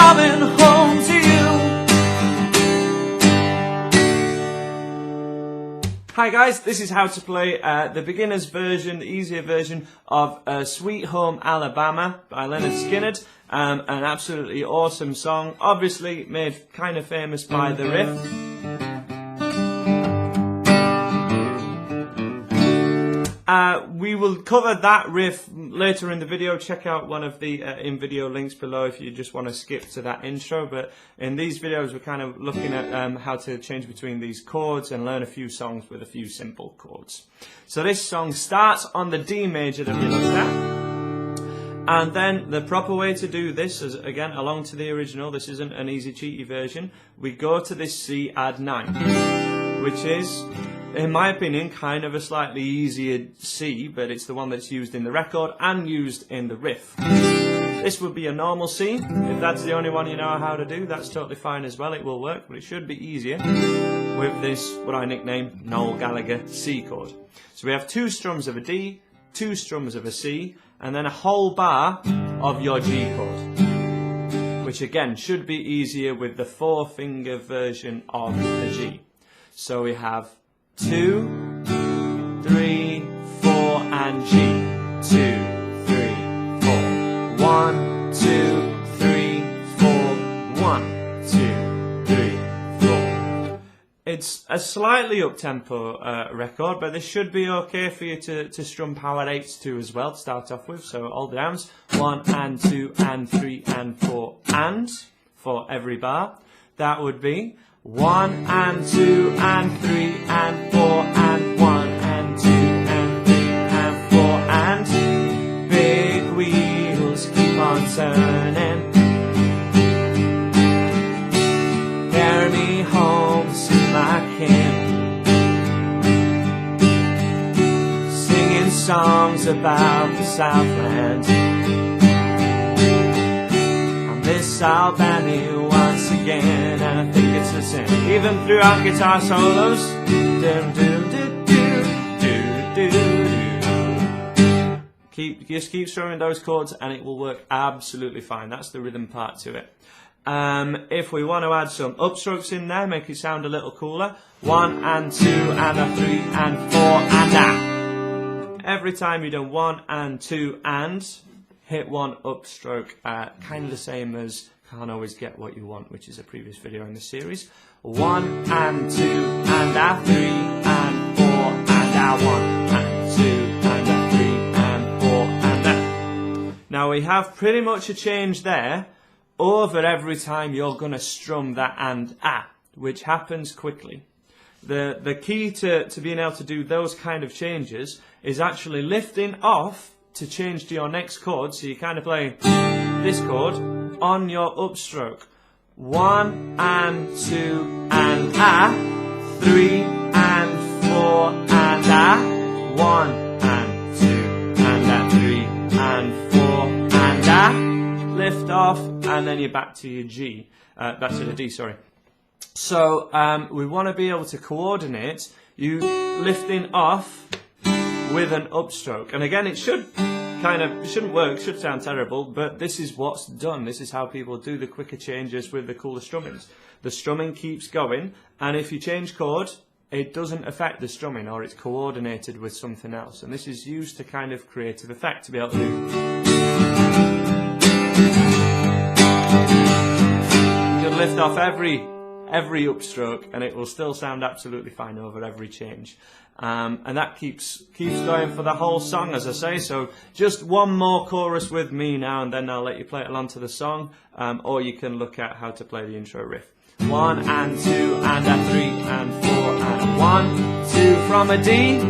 coming home to you. Hi guys, this is how to play the beginner's version, the easier version of Sweet Home Alabama by Lynyrd Skynyrd. An absolutely awesome song, obviously made kind of famous by the riff. We will cover that riff later in the video. Check out one of the in-video links below if you just want to skip to that intro. But in these videos, we're kind of looking at how to change between these chords and learn a few songs with a few simple chords. So this song starts on the D major that we looked at. And then the proper way to do this is, again, along to the original. This isn't an easy cheaty version. We go to this C add 9, which is, in my opinion, kind of a slightly easier C, but it's the one that's used in the record and used in the riff. This would be a normal C. If that's the only one you know how to do, that's totally fine as well. It will work, but it should be easier with this, what I nickname Noel Gallagher C chord. So we have 2 strums of a D, 2 strums of a C, and then a whole bar of your G chord, which again should be easier with the 4-finger version of the G. So we have 2, 3, 4, and G. 2, 3, 4. 1, 2, 3, 4. 1, 2, 3, 4. It's a slightly up-tempo record, but this should be okay for you to strum power 8s to as well to start off with. So all the downs. 1 and 2 and 3 and 4 and for every bar. That would be 1 and 2 and 3 and 4 and 1 and 2 and 3 and 4 and big wheels keep on turning. Carry me home to my kin, singing songs about the Southland. I miss Albany once again, and I think it's the same even throughout guitar solos. Just keep strumming those chords and it will work absolutely fine. That's the rhythm part to it. If we want to add some upstrokes in there, make it sound a little cooler. 1 and 2 and a 3 and 4 and a. Every time you do 1 and 2 and, hit 1 upstroke, kind of the same as Can't Always Get What You Want, which is a previous video in the series. 1 and 2 and a 3 and 4 and a 1 and 2 and a 3 and 4 and a. Now we have pretty much a change there over every time you're going to strum that and a, which happens quickly. The key to being able to do those kind of changes is actually lifting off to change to your next chord. So you kind of play this chord on your upstroke. 1 and 2 and a, 3 and 4 and a, 1 and 2 and a, 3 and 4 and a, lift off, and then you're back to your G, back to the D, sorry. So we want to be able to coordinate you lifting off with an upstroke, and again it shouldn't work, should sound terrible, but this is what's done. This is how people do the quicker changes with the cooler strummings. The strumming keeps going, and if you change chord, it doesn't affect the strumming, or it's coordinated with something else. And this is used to kind of creative effect to be able to do. You can lift off every upstroke, and it will still sound absolutely fine over every change. And that keeps going for the whole song, as I say. So just one more chorus with me now, and then I'll let you play it along to the song, or you can look at how to play the intro riff. 1 and 2 and a 3 and 4 and 1, 2 from a D.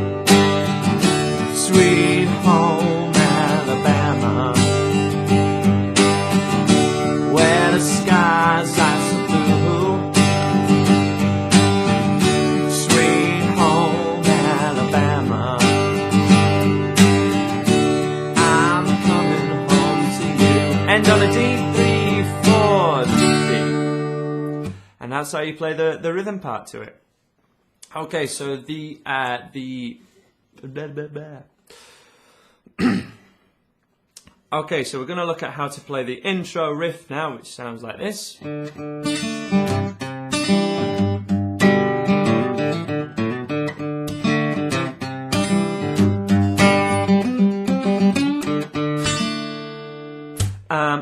Sweet home Alabama, where the skies are so blue. Sweet home Alabama, I'm coming home to you. End on a D, 3, 4, D. And that's how you play the rhythm part to it. Okay, so the Okay, so we're going to look at how to play the intro riff now, which sounds like this.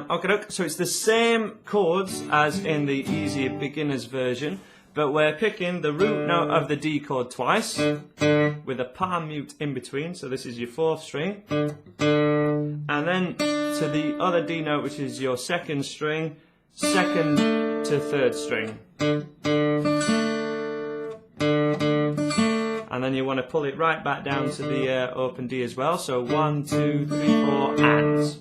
Okay, so it's the same chords as in the easier beginner's version, but we're picking the root note of the D chord twice with a palm mute in between, so this is your 4th string, and then to the other D note, which is your 2nd string, 2nd to 3rd string. And then you want to pull it right back down to the open D as well, so 1, 2, 3, 4, and.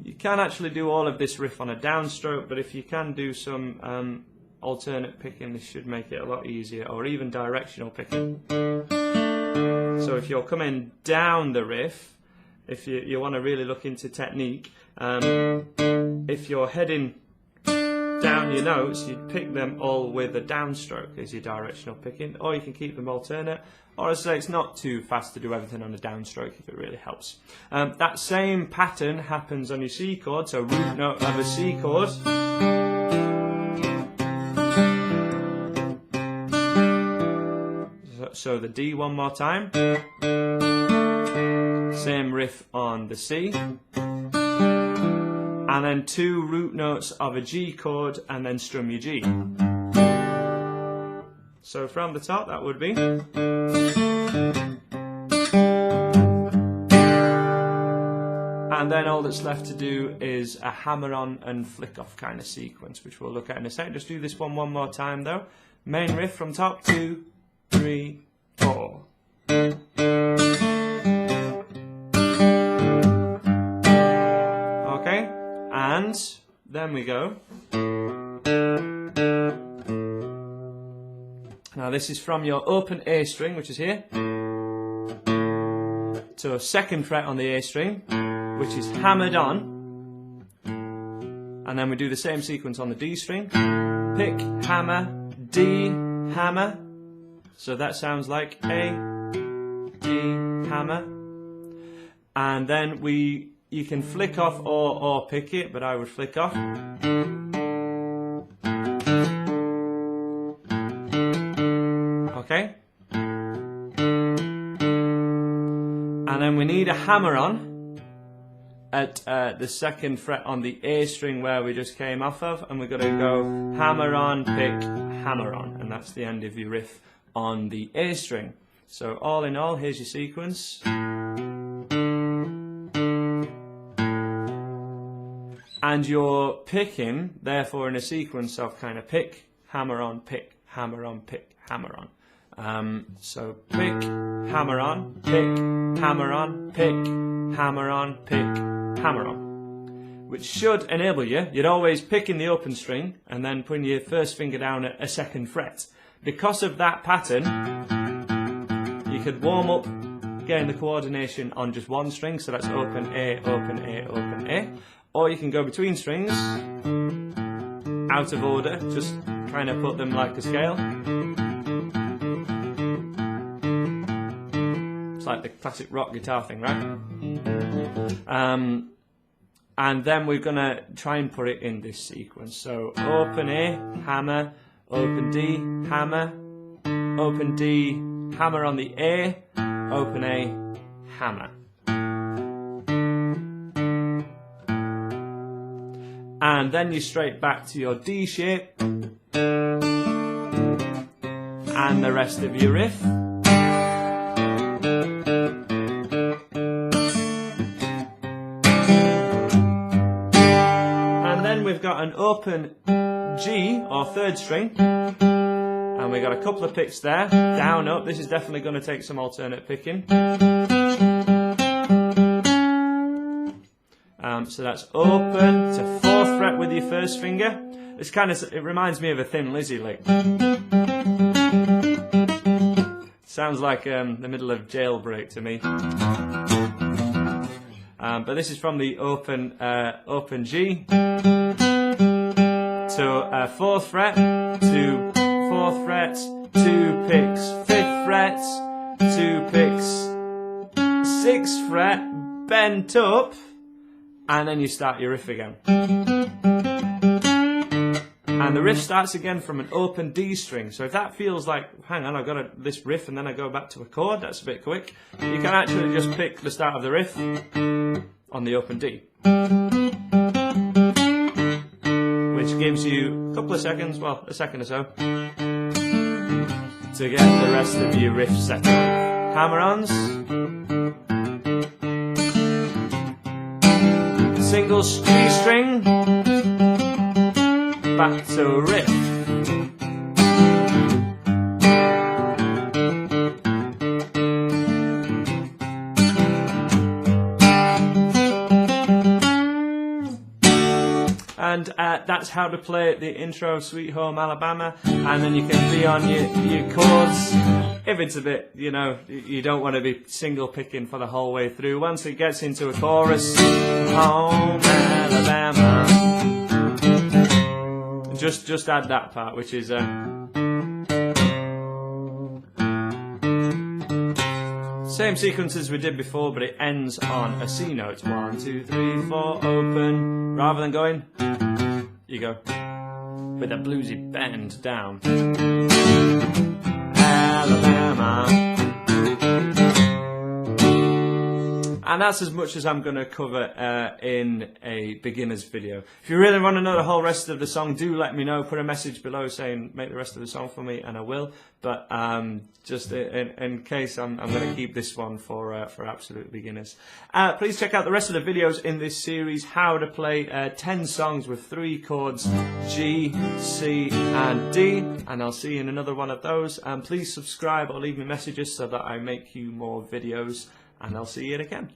You can actually do all of this riff on a downstroke, but if you can do some alternate picking, this should make it a lot easier, or even directional picking. So if you're coming down the riff, if you want to really look into technique, if you're heading down your notes, you'd pick them all with a downstroke as your directional picking, or you can keep them alternate, or as I say, it's not too fast to do everything on a downstroke if it really helps. That same pattern happens on your C chord, so root note of a C chord. So the D one more time. Same riff on the C. And then 2 root notes of a G chord, and then strum your G. So from the top, that would be. And then all that's left to do is a hammer on and flick off kind of sequence, which we'll look at in a sec. Just do this one more time though. Main riff from top, 2, 3, 4. Okay, and then we go. Now this is from your open A string, which is here, to a 2nd fret on the A string, which is hammered on, and then we do the same sequence on the D string. Pick, hammer, D, hammer. So that sounds like A, D, hammer. And then you can flick off or pick it, but I would flick off. Okay? And then we need a hammer on at the 2nd fret on the A string where we just came off of, and we're going to go hammer on, pick, hammer on, and that's the end of your riff on the A string. So all in all, here's your sequence. And you're picking, therefore, in a sequence of kind of pick, hammer on, pick, hammer on, pick, hammer on. So pick, hammer on, pick, hammer on, pick, hammer on, pick, hammer on. Which should enable you'd always pick in the open string and then putting your 1st finger down at a 2nd fret. Because of that pattern, you could warm up getting the coordination on just 1 string, so that's open A, open A, open A. Or you can go between strings, out of order, just kind of put them like a scale. It's like the classic rock guitar thing, right? And then we're going to try and put it in this sequence. So open A, hammer, open D, hammer, open D, hammer on the A, open A, hammer. And then you straight back to your D shape and the rest of your riff. And then we've got an open G or 3rd string, and we've got a couple of picks there, down, up. This is definitely going to take some alternate picking. So that's open to 4th fret with your 1st finger. It's it reminds me of a Thin Lizzy lick. Sounds like the middle of Jailbreak to me. But this is from the open G to 4th fret, to 4th fret, 2 picks, 5th fret, 2 picks, 6th fret, bent up, and then you start your riff again. And the riff starts again from an open D string. So if that feels like, hang on, I've got this riff and then I go back to a chord, that's a bit quick. You can actually just pick the start of the riff on the open D, which gives you a couple of seconds, well, a second or so, to get the rest of your riff settled. Hammer-ons, single G string, back to riff. And that's how to play the intro of Sweet Home Alabama, and then you can be on your chords. If it's a bit, you know, you don't want to be single picking for the whole way through. Once it gets into a chorus, Home Alabama, just add that part, which is same sequence as we did before, but it ends on a C note. 1, 2, 3, 4, open. Rather than going, you go with a bluesy bend down. Alabama. And that's as much as I'm going to cover in a beginner's video. If you really want to know the whole rest of the song, do let me know. Put a message below saying make the rest of the song for me, and I will. But just in case, I'm going to keep this one for absolute beginners. Please check out the rest of the videos in this series, how to play 10 songs with 3 chords, G, C and D. And I'll see you in another one of those. Please subscribe or leave me messages so that I make you more videos. And I'll see you again.